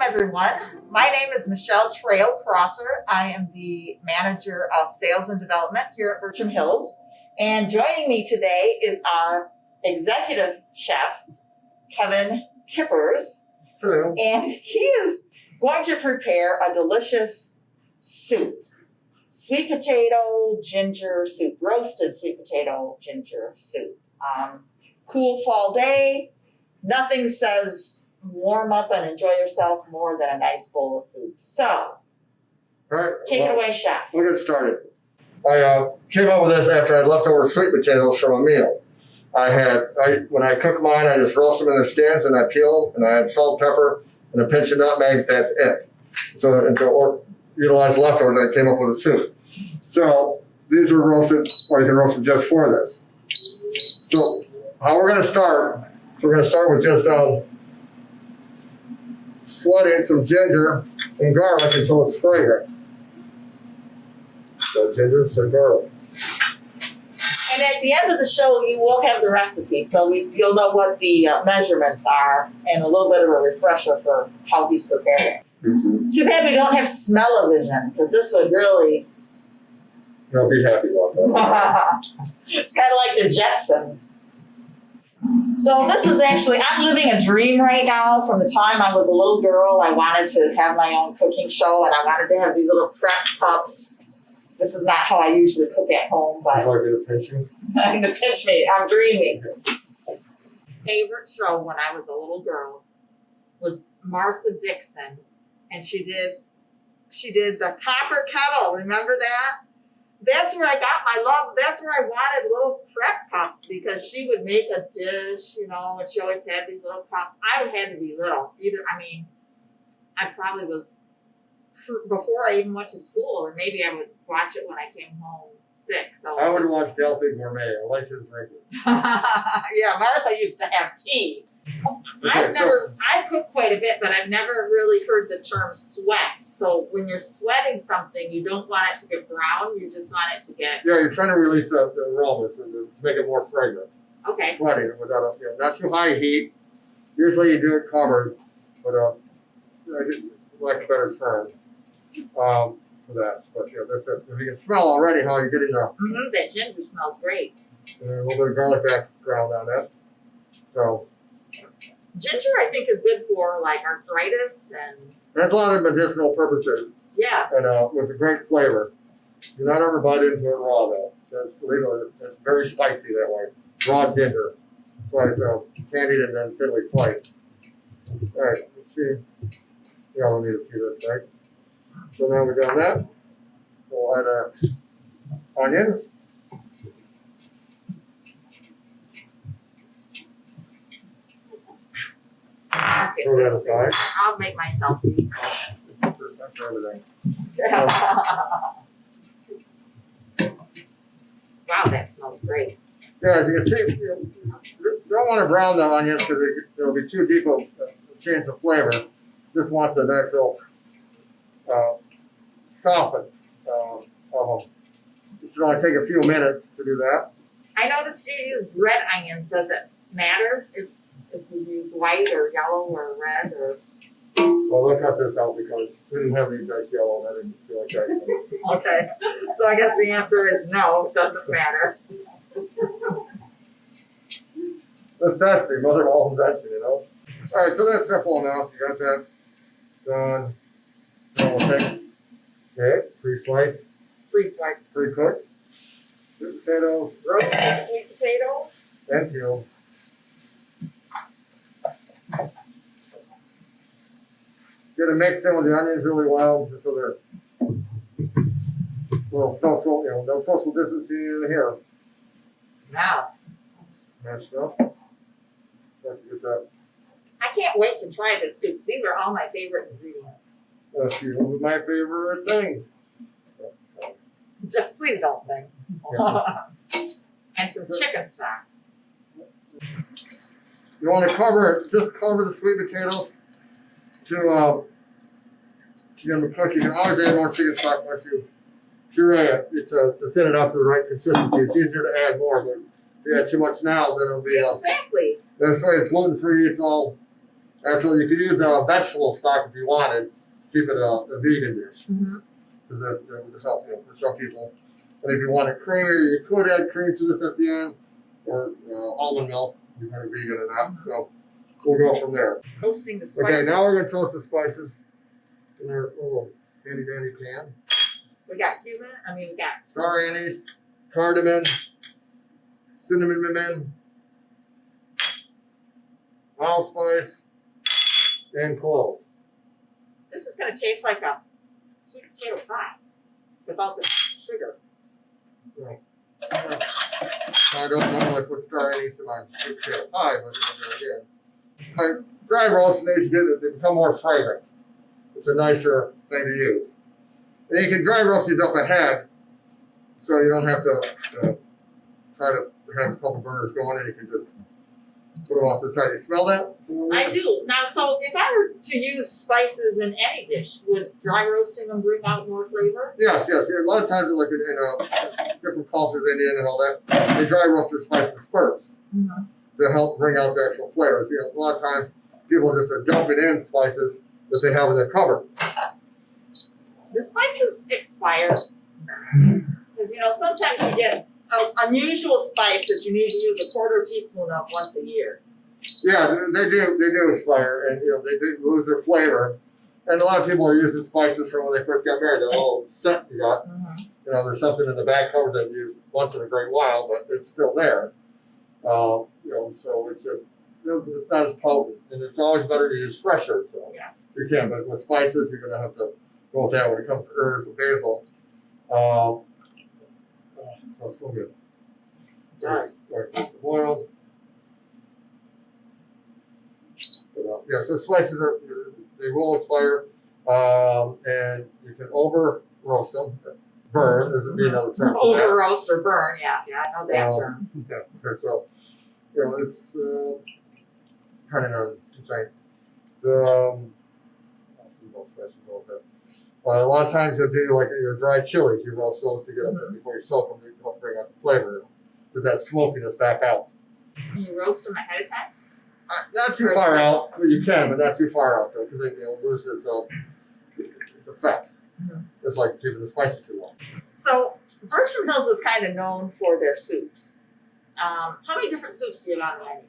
everyone. My name is Michelle Trail Crosser. I am the manager of sales and development here at Bertram Hills. And joining me today is our executive chef, Kevin Kippers. Hello. And he is going to prepare a delicious soup. Sweet potato ginger soup, roasted sweet potato ginger soup. Cool fall day. Nothing says warm up and enjoy yourself more than a nice bowl of soup. So, All right. take it away, chef. We'll get started. I came up with this after I had leftover sweet potatoes from a meal. When I cook mine, I just roast them in the skins and I peel them, and I add salt, pepper, and a pinch of nutmeg. That's it. So, and to utilize leftovers, I came up with a soup. So these were roasted, or you can roast them just for this. So how we're going to start? So we're going to start with just slutting some ginger and garlic until it's fragrant. So ginger, some garlic. And at the end of the show, you will have the recipe, so you'll know what the measurements are and a little bit of a refresher for how he's prepared it. Mm-hmm. Too bad we don't have smell-o-vision, because this would really... I'll be happy about that. It's kind of like the Jetsons. So this is actually, I'm living a dream right now. From the time I was a little girl, I wanted to have my own cooking show, and I wanted to have these little prep cups. This is not how I usually cook at home, but... Would you like me to pinch you? The pinch me, I'm dreaming. Favorite show when I was a little girl was Martha Dixon, and she did the copper kettle. Remember that? That's where I got my love. That's where I wanted little prep cups, because she would make a dish, and she always had these little cups. I had to be little. I probably was before I even went to school, or maybe I would watch it when I came home sick. So I would watch Delphi Gourmet. I like his drinking. Yeah, Martha used to have tea. I cook quite a bit, but I've never really heard the term sweat. So when you're sweating something, you don't want it to get brown. You just want it to get... Yeah, you're trying to release the aromas and to make it more fragrant. Okay. Sweating without not too high heat. Usually you do it covered, but I like a better term for that. But if you can smell already how you're getting that ginger smells great. a little bit of garlic background on that. So ginger, I think, is good for like arthritis and... it has a lot of medicinal purposes. Yeah. And with a great flavor. Do not ever bite into it raw though. It's very spicy that way. Raw ginger. Like candied and then thinly sliced. Alright, let's see. We all need to see this, right? So now we've done that. We'll add our onions. Throw that aside. I'll make myself useful. That's everything. Wow, that smells great. Yeah, as you can see, you don't want to brown the onions because it'll be too deep of a change of flavor. Just want the natural soften of them. It should only take a few minutes to do that. I noticed you use red onions. Does it matter if you use white or yellow or red or? Well, we'll cut this out because we didn't have any nice yellow and I didn't feel like that. Okay, so I guess the answer is no, it doesn't matter. Necessity, mother of all invention, All right, so that's simple enough. You got that done. Then we'll take pre-sliced, Pre-sliced pre-cooked sweet potatoes, roasted sweet potatoes. and peeled. Get it mixed in with the onions really well, just so they're a little social, no social distancing in here. Now, Mashed up. Let's get that. I can't wait to try this soup. These are all my favorite ingredients. That's one of my favorite things. So, just please don't sing. And some chicken stock. You want to just cover the sweet potatoes to get them to cook. You can always add more chicken stock once you puree it to thin it out to the right consistency. It's easier to add more, but if you add too much now, then it'll be Exactly. That's why it's gluten free. It's all Actually, you could use a vegetable stock if you wanted to keep it a vegan dish. Mm-hmm. Because that would help, for some people. And if you want it creamier, you could add cream to this at the end, or almond milk, depending on vegan or not. So we'll go from there. Toasting the spices. Okay, now we're gonna toast the spices in our little handy dandy pan. We got we got Star anise, cardamom, cinnamon, allspice, and cloves. This is gonna taste like a sweet potato pie without the sugar. Right. I don't normally put star anise in my sweet potato pie, but again. I dry roast these, they become more fragrant. It's a nicer thing to use. And you can dry roast these up ahead, so you don't have to try to have a couple burners going, and you can just put them off to the side. You smell that? I do. Now, so if I were to use spices in any dish, would dry roasting them bring out more flavor? Yes. A lot of times, like in different cultures, Indian and all that, they dry roast their spices first to help bring out the actual flavors. A lot of times people just are dumping in spices that they have in their cupboard. The spices expire because sometimes you get an unusual spice that you need to use a quarter teaspoon of once a year. Yeah, they do expire, and they do lose their flavor. And a lot of people are using spices from when they first got married. The little scent you got. There's something in the back cover that you use once in a great while, but it's still there. So it's just it's not as potent, and it's always better to use fresh herbs. So you can, but with spices, you're gonna have to go with that when it comes to herbs and basil. It smells so good. It does. Start with the oil. So spices they will expire, and you can over roast them. Burn, there's another term for that. Over roast or burn, yeah, I know that term. Yeah, so it's depending on the thing. A lot of times you'll do like your dried chilies. You roast those to get them before you soak them to help bring out the flavor. Get that smokiness back out. Can you roast them ahead of time? Not too far out. Well, you can, but not too far out though, because they lose its effect. It's like keeping the spices too long. So Bertram Hills is kind of known for their soups. How many different soups do you have on the menu?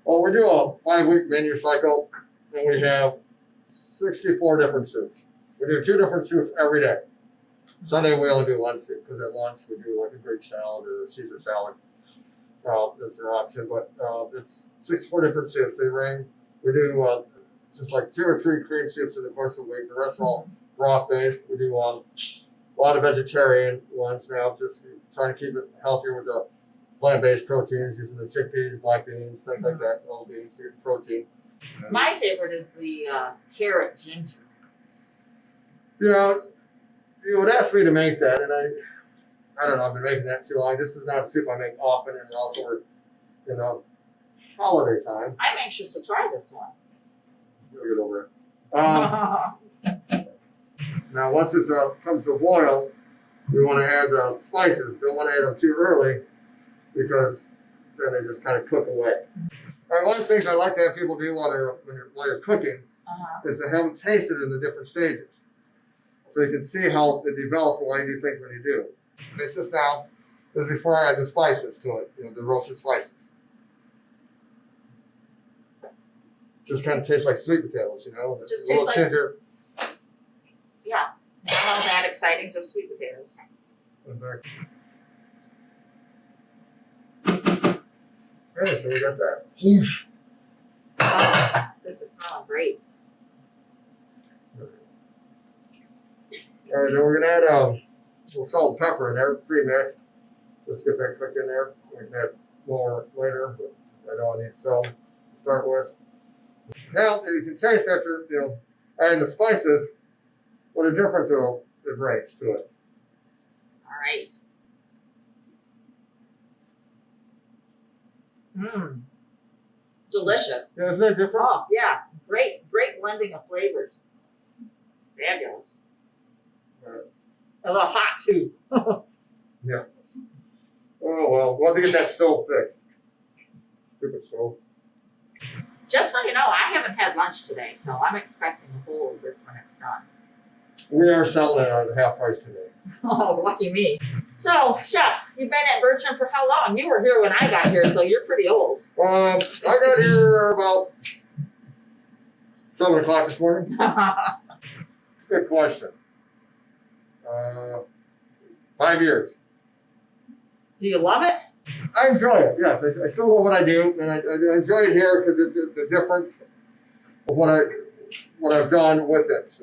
Well, we do a 5-week menu cycle, and we have 64 different soups. We do 2 different soups every day. Sunday we only do 1 soup, because at lunch we do like a Greek salad or a Caesar salad. That's an option, but it's 64 different soups. They range. We do just like 2 or 3 cream soups in the course of the week. The rest are all broth based. We do a lot of vegetarian ones now, just trying to keep it healthier with the plant-based proteins, using the chickpeas, black beans, things like that. All beans, protein. My favorite is the carrot ginger. Yeah, you would ask me to make that, and I don't know, I've been making that too long. This is not a soup I make often, and also we're, holiday time. I'm anxious to try this one. We'll get over it. Now, once it comes to boil, we want to add the spices. Don't want to add them too early, because then they just kind of cook away. All right, one of the things I like to have people do while you're cooking is to have them taste it in the different stages, so you can see how it develops while you do things when you do. This is now, this is before I add the spices to it, the roasted spices. Just kind of tastes like sweet potatoes, Just a little tastes like ginger. Yeah, not all that exciting, just sweet potatoes. Okay, so we got that. Oh, this is smelling great. All right, then we're gonna add a little salt and pepper in there, pre-mixed. Just get that cooked in there. We can add more later, but I know I need some to start with. Now you can taste after adding the spices what a difference it brings to it. All right. Delicious. Yeah, isn't that different? Oh, yeah. Great blending of flavors. Fabulous. Right. A little hot, too. Yeah. Oh, well, we'll have to get that stove fixed. Stupid stove. Just so you know, I haven't had lunch today, so I'm expecting a bowl of this when it's done. We are selling it at half price today. Oh, lucky me. So, Chef, you've been at Bertram for how long? You were here when I got here, so you're pretty old. I got here about 7 o'clock this morning. It's a good question. 5 years. Do you love it? I enjoy it. Yes, I still love what I do, and I enjoy it here because it's the difference of what I've done with it.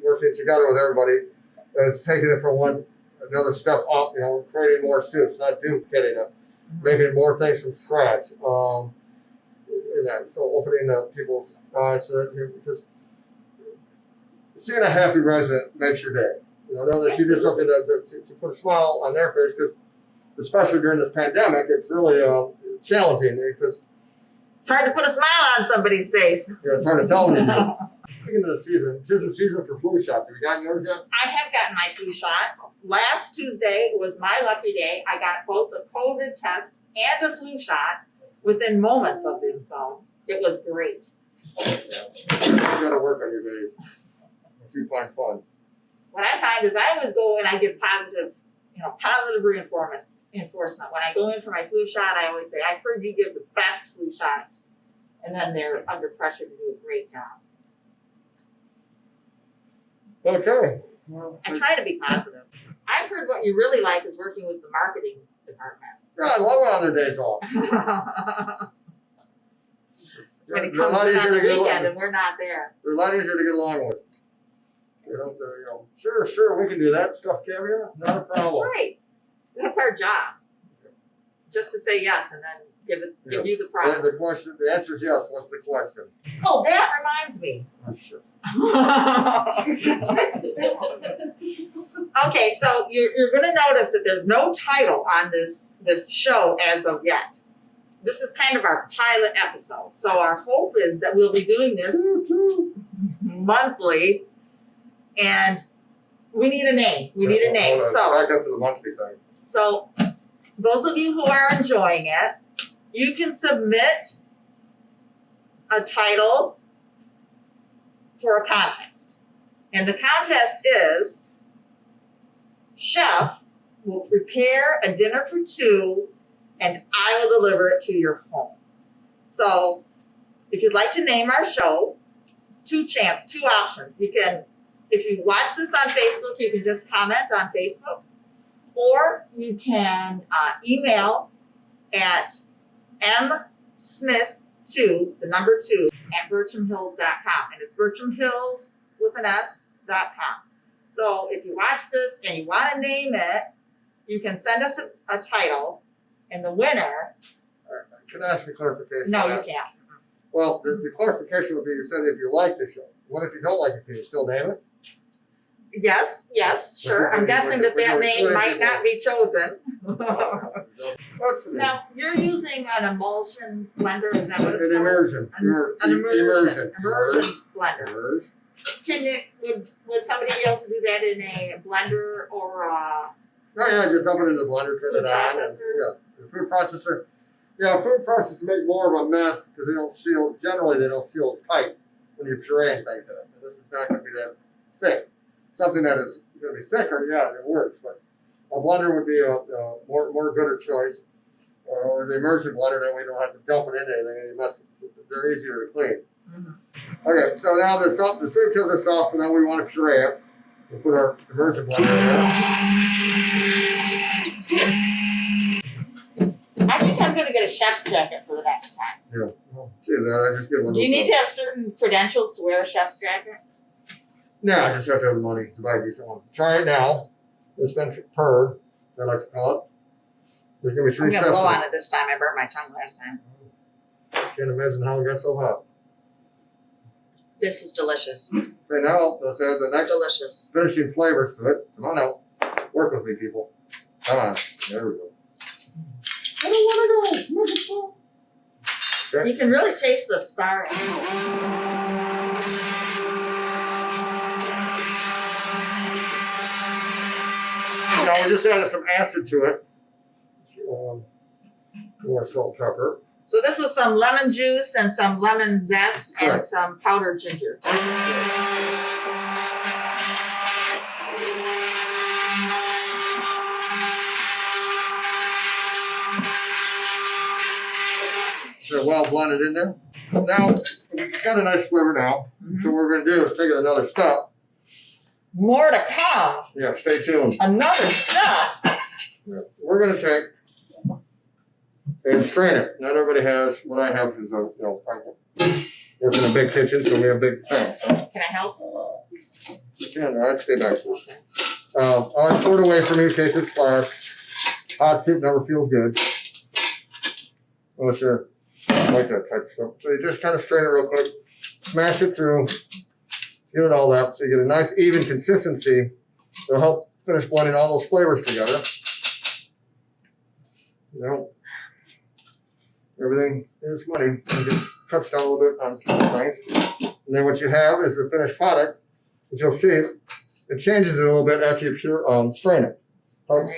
Working together with everybody, it's taking it from another step up. You know, creating more soups, not duplicating it, making more things from scratch. And that, so opening up people's eyes so that because seeing a happy resident makes your day. You know that you did something to put a smile on their face, because especially during this pandemic, it's really challenging because It's hard to put a smile on somebody's face. it's hard to tell when you do. Speaking of the season, it's the season for flu shots. Have you gotten yours yet? I have gotten my flu shot. Last Tuesday was my lucky day. I got both a COVID test and a flu shot within moments of themselves. It was great. Yeah. You gotta work on your days. If you find fun. What I find is I always go and I give positive reinforcement. When I go in for my flu shot, I always say, I've heard you give the best flu shots. And then they're under pressure to do a great job. Okay. Well, I try to be positive. I've heard what you really like is working with the marketing department. yeah, I love it on their days off. It's when it They're a comes lot in easier on the to get along weekend with. and we're not there. They're a lot easier to get along with. Sure, we can do that stuff, caviar. Not a That's problem. right. That's our job. Just to say yes and then give you the And problem. the answer is yes. What's the question? Oh, that reminds me. Oh, sure. Okay, so you're going to notice that there's no title on this show as of yet. This is kind of our pilot episode. So our hope is that we'll be doing this monthly, and we need a name. We need a name. Hold on. So Back up to the monthly thing. So those of you who are enjoying it, you can submit a title for a contest. And the contest is, Chef will prepare a dinner for two and I will deliver it to your home. So if you'd like to name our show, two options. You can, if you watch this on Facebook, you can just comment on Facebook. Or you can email at msmith2, the number 2, at BertramHills.com. And it's BertramHills with an S.com. So if you watch this and you want to name it, you can send us a title, and the winner. Can I ask a clarification? No, you can't. Well, the clarification would be, you said if you like the show. What if you don't like it? Can you still name it? Yes, sure. I'm guessing that name might not be chosen. Now, you're using an emulsion blender, is that what it's An called? immersion. An immersion blender. Immersion. Would somebody be able to do that in a blender or a Just dump it in the blender, turn food it on. processor? The food processor. Yeah, food processors make more of a mess because they don't seal. Generally, they don't seal as tight when you're pureeing things in it. And this is not going to be that thick. Something that is going to be thicker, yeah, it works. But a blender would be a more gooder choice, or the immersion blender. That way, you don't have to dump it into anything, and you mess. They're easier to clean. Mm-hmm. Okay, so now the sweet potatoes are soft, so now we want to puree it. We'll put our immersion blender in there. I think I'm going to get a chef's jacket for the next time. Yeah, see that? I just get one. Do you need to have certain credentials to wear a chef's jacket? No, I just have to have the money to buy a decent one. Try it now. It's been purred, as I like to call it. There's going to be 3 I'm going to steps. blow on it this time. I burnt my tongue last time. Can't imagine how it got so hot. This is delicious. Okay, now let's add the next Delicious. finishing flavors to it. Come on out. Work with me, people. Come on. There we go. I don't want to go. Okay. You can really taste the star. Now we just added some acid to it. More salt, pepper. So this was some lemon juice and some lemon zest and Correct. some powdered ginger. So well blended in there. Now, it's got a nice flavor now. So what we're going to do is take it another step. More to come. Yeah, stay tuned. Another step. Yeah. We're going to take and strain it. Not everybody has. What I have is a, we're in a big kitchen, so we have big things. So Can I help? you can, all right, stay back. I'll pour it away from you in case it splashed. Hot soup never feels good. Unless you're like that type of stuff. So you just kind of strain it real quick, smash it through, get it all up so you get a nice even consistency. It'll help finish blending all those flavors together. You know, everything is money. It just cuts down a little bit on things. And then what you have is the finished product, which you'll see it changes it a little bit after you strain it. Helps.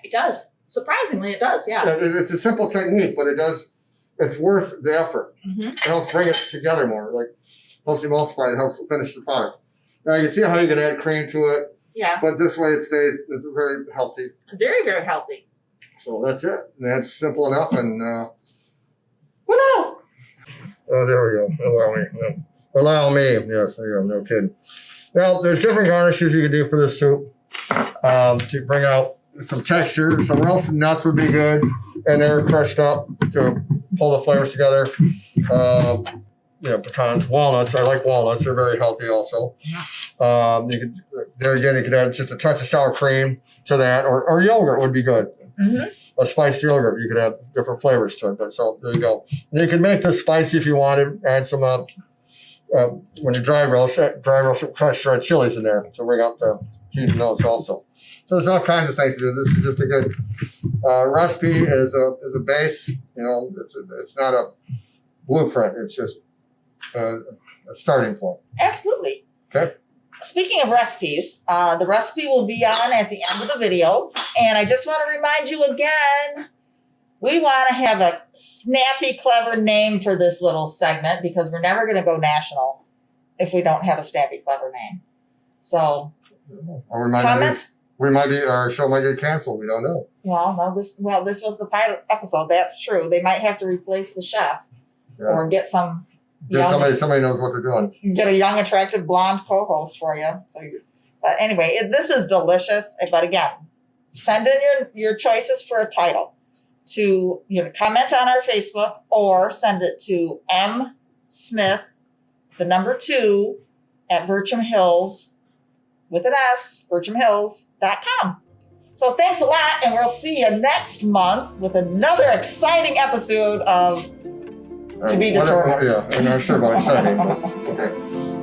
It does. Surprisingly, it does, yeah. It's a simple technique, but it's worth the effort. Mm-hmm. It helps bring it together more, like helps emulsify it, helps finish the product. Now you see how you can add cream to it, Yeah. but this way it's very healthy. Very, very healthy. So that's it. And that's simple enough. And oh, there we go. Allow me. No. Allow me. Yes, there you go. No kidding. Now there's different garnishes you can do for this soup to bring out some texture. Some roasted nuts would be good, and they're crushed up to pull the flavors together. Pecans, walnuts. I like walnuts. They're very healthy also. You could add just a touch of sour cream to that, or yogurt would be good. Mm-hmm. A spiced yogurt. You could add different flavors to it. But so there you go. And you can make this spicy if you wanted. Add some when you dry roast some crushed red chilies in there to bring out the heat in those also. So there's all kinds of things to do. This is just a good recipe as a base. You know, it's not a blueprint. It's just a starting point. Absolutely. Okay. Speaking of recipes, the recipe will be on at the end of the video. And I just want to remind you again, we want to have a snappy, clever name for this little segment because we're never going to go national if we don't have a snappy, clever name. So comment. Our show might get canceled. We don't know. Well, no, this was the pilot episode. That's true. They might have to replace the chef or get some. Somebody knows what they're doing. Get a young, attractive, blonde co-host for you. But anyway, this is delicious. But again, send in your choices for a title to comment on our Facebook or send it to msmith, 2 at Bircham Hills with an S, birchamhills.com. So thanks a lot, and we'll see you next month with another exciting episode of To Be Determined. Yeah, I'm not sure about exciting. Okay.